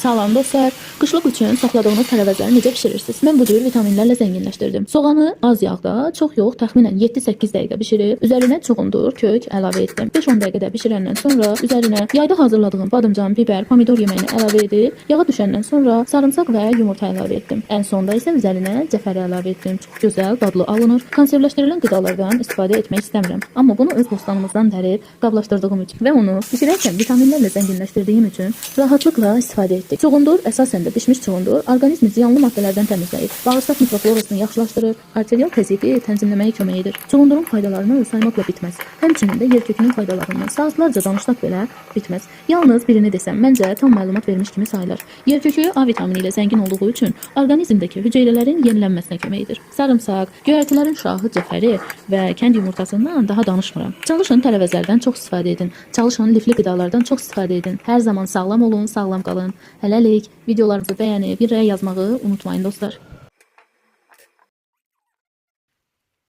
Salam dostlar. Qışlıq üçün saxladığınız tərəvəzləri necə bişirirsiniz? Mən bu cür vitaminlərlə zənginləşdirdim. Soğanı az yağda, çox yox, təxminən 7-8 dəqiqə bişirib, üzərinə çuğundur, kök əlavə etdim. 5-10 dəqiqədə bişirəndən sonra üzərinə yayda hazırladığım badımcan, biber, pomidor yeməyini əlavə edib, yağa düşəndən sonra sarımsaq və yumurta əlavə etdim. Ən sonda isə üzərinə cəfəri əlavə etdim. Çox gözəl, dadlı alınır. Konservləşdirilən qidalardan istifadə etmək istəmirəm. Amma bunu öz bostanımızdan dərib, qablaşdırdığım üçün və onu bişirərkən vitaminlərlə zənginləşdirdiyim üçün rahatlıqla istifadə etdik. Çuğundur əsasən də bişmiş çuğundur orqanizmi ziyanlı maddələrdən təmizləyir. Bağırsaq mikroflorasını yaxşılaşdırır, arterial təzyiqi tənzimləməyə kömək edir. Çuğundurun faydalarını saymaqla bitməz. Həmçinin də yerkökünün faydalarından saatlarca danışsaq belə bitməz. Yalnız birini desəm, məncə tam məlumat vermiş kimi sayılır. Yerkökü A vitamini ilə zəngin olduğu üçün orqanizmdəki hüceyrələrin yenilənməsinə kömək edir. Sarımsaq, göyərtilərin şahı, cəfəri və kənd yumurtasından daha danışmıram. Çalışın tərəvəzlərdən çox istifadə edin. Çalışın lifli qidalardan çox istifadə edin. Hər zaman sağlam olun, sağlam qalın. Hələlik videolarımızı bəyənib bir rəy yazmağı unutmayın dostlar.